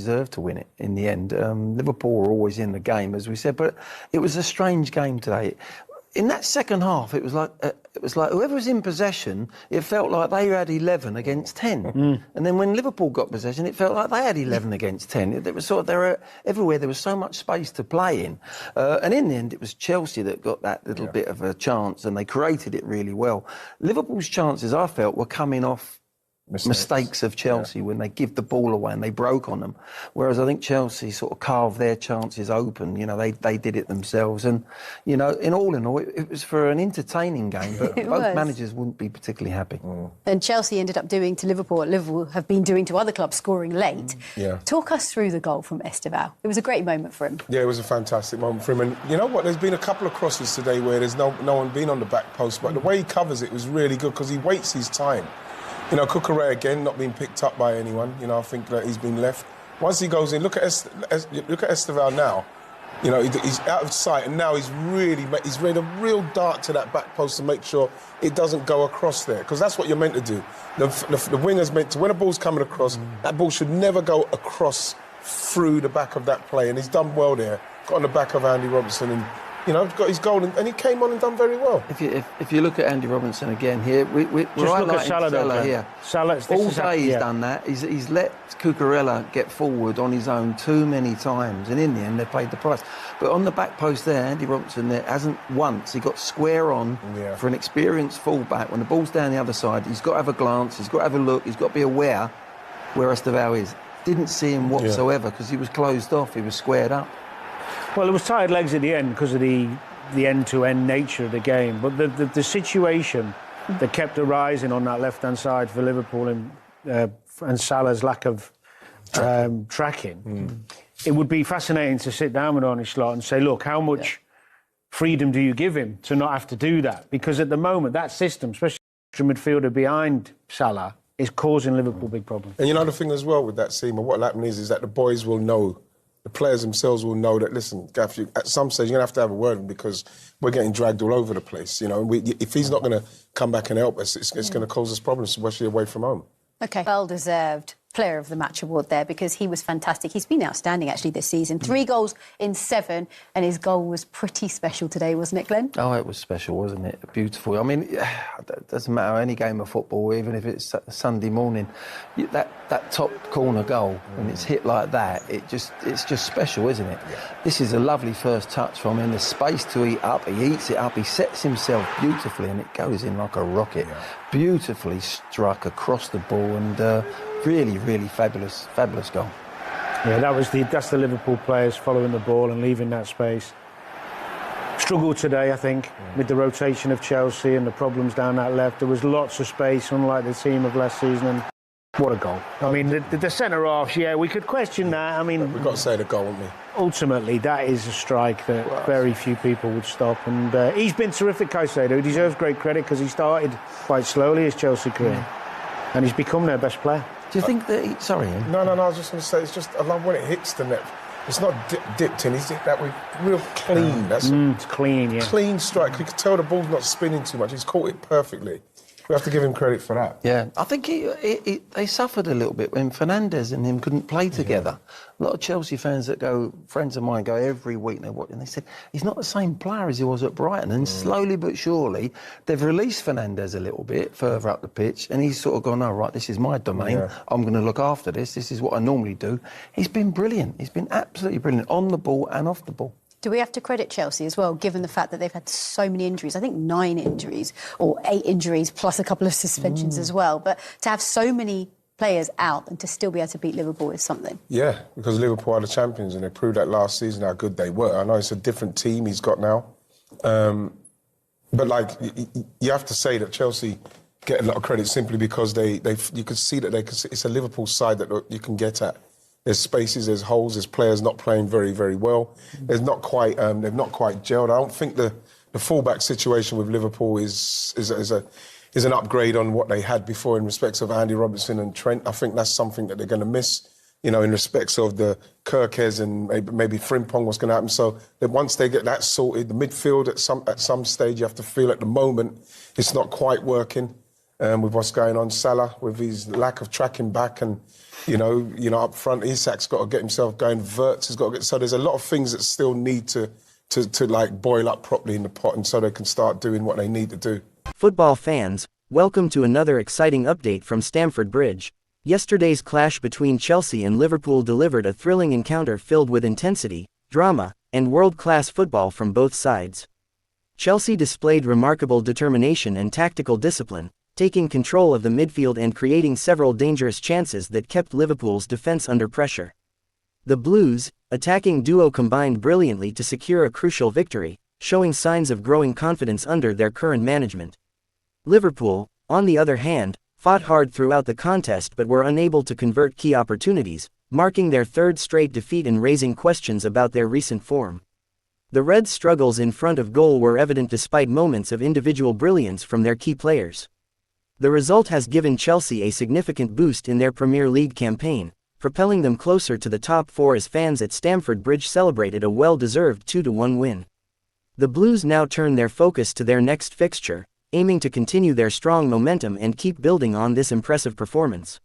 deserved to win it in the end. Liverpool were always in the game, as we said, but it was a strange game today. In that second half, it was like whoever was in possession, it felt like they had 11 against 10. And then when Liverpool got possession, it felt like they had 11 against 10. It was sort of, they were everywhere. There was so much space to play in. And in the end, it was Chelsea that got that little bit of a chance, and they created it really well. Liverpool's chances, I felt, were coming off mistakes of Chelsea when they give the ball away and they broke on them. Whereas I think Chelsea sort of carved their chances open. You know, they did it themselves. And, you know, in all, it was for an entertaining game, but both managers wouldn't be particularly happy. And Chelsea ended up doing to Liverpool what Liverpool have been doing to other clubs, scoring late. Talk us through the goal from Esteval. It was a great moment for him. Yeah, it was a fantastic moment for him. And you know what? There's been a couple of crosses today where there's no one been on the back post, but the way he covers it was really good because he waits his time. You know, Cucurella again not being picked up by anyone. You know, I think that he's been left. Once he goes in, look at Esteval now. You know, he's out of sight, and now he's made a real dart to that back post to make sure it doesn't go across there, because that's what you're meant to do. The winger's meant to, when a ball's coming across, that ball should never go across through the back of that play, and he's done well there. Got on the back of Andy Robertson and, you know, got his goal, and he came on and done very well. If you look at Andy Robinson again here, we're just look at Salah here. All day he's done that. He's let Cucurella get forward on his own too many times, and in the end they paid the price. But on the back post there, Andy Robinson there hasn't once. He got square on for an experienced fullback. When the ball's down the other side, he's got to have a glance, he's got to have a look, he's got to be aware where Esteval is. Didn't see him whatsoever because he was closed off, he was squared up. Well, it was tired legs at the end because of the end-to-end nature of the game. But the situation that kept arising on that left-hand side for Liverpool and Salah's lack of tracking, it would be fascinating to sit down with Arne Slot and say, look, how much freedom do you give him to not have to do that? Because at the moment, that system, especially the midfielder behind Salah, is causing Liverpool big problems. And you know the thing as well with that Seamer, what will happen is that the boys will know, the players themselves will know that, listen, Gaff, at some stage you're going to have a word with him because we're getting dragged all over the place. You know, if he's not going to come back and help us, it's going to cause us problems, especially away from home. OK, well-deserved Player of the Match award there because he was fantastic. He's been outstanding, actually, this season. 3 goals in 7, and his goal was pretty special today, wasn't it, Glenn? Oh, it was special, wasn't it? Beautiful. I mean, it doesn't matter any game of football, even if it's Sunday morning. That top corner goal, when it's hit like that, it's just special, isn't it? Yeah. This is a lovely first touch from him. There's space to eat up. He eats it up. He sets himself beautifully, and it goes in like a rocket. Yeah. Beautifully struck across the ball, and really, really fabulous goal. Yeah, that's the Liverpool players following the ball and leaving that space. Struggled today, I think, with the rotation of Chelsea and the problems down that left. There was lots of space, unlike the team of last season, and what a goal. I mean, the centre-halves, we could question that. I mean, we've got to say the goal, haven't we? Ultimately, that is a strike that very few people would stop. And he's been terrific, Caicedo. He deserves great credit because he started quite slowly his Chelsea career. And he's become their best player. Do you think that... Sorry, Ian. No, I was just going to say, it's just, I love when it hits the net. It's not dipped in, he's hit that with real clean. It's clean, yeah. Clean strike. You can tell the ball's not spinning too much. He's caught it perfectly. We have to give him credit for that. Yeah, I think they suffered a little bit when Fernandes and him couldn't play together. A lot of Chelsea fans friends of mine go every week, and they said, he's not the same player as he was at Brighton. And slowly but surely, they've released Fernandes a little bit further up the pitch, and he's sort of gone, oh, right, this is my domain. Yeah. I'm going to look after this. This is what I normally do. He's been brilliant. He's been absolutely brilliant on the ball and off the ball. Do we have to credit Chelsea as well, given the fact that they've had so many injuries? I think 9 injuries, or 8 injuries, plus a couple of suspensions as well. But to have so many players out and to still be able to beat Liverpool is something. Yeah, because Liverpool are the champions, and they proved that last season how good they were. I know it's a different team he's got now. But, like, you have to say that Chelsea get a lot of credit simply because you could see that it's a Liverpool side that you can get at. There's spaces, there's holes, there's players not playing very, very well. There's not quite, they've not quite gelled. I don't think the fullback situation with Liverpool is an upgrade on what they had before in respects of Andy Robertson and Trent. I think that's something that they're going to miss, you know, in respects of the Kirkes and maybe Frimpong, what's going to happen. So that once they get that sorted, the midfield at some stage, you have to feel at the moment it's not quite working. with what's going on. Salah with his lack of tracking back, and you know up front, Isak's got to get himself going. Wirtz has got to get. So there's a lot of things that still need to like boil up properly in the pot, and so they can start doing what they need to do. Football fans, welcome to another exciting update from Stamford Bridge. Yesterday's clash between Chelsea and Liverpool delivered a thrilling encounter filled with intensity, drama, and world-class football from both sides. Chelsea displayed remarkable determination and tactical discipline, taking control of the midfield and creating several dangerous chances that kept Liverpool's defense under pressure. The Blues, attacking duo, combined brilliantly to secure a crucial victory, showing signs of growing confidence under their current management. Liverpool, on the other hand, fought hard throughout the contest but were unable to convert key opportunities, marking their third straight defeat and raising questions about their recent form. The Reds' struggles in front of goal were evident despite moments of individual brilliance from their key players. The result has given Chelsea a significant boost in their Premier League campaign, propelling them closer to the top four as fans at Stamford Bridge celebrated a well-deserved 2-1 win. The Blues now turn their focus to their next fixture, aiming to continue their strong momentum and keep building on this impressive performance.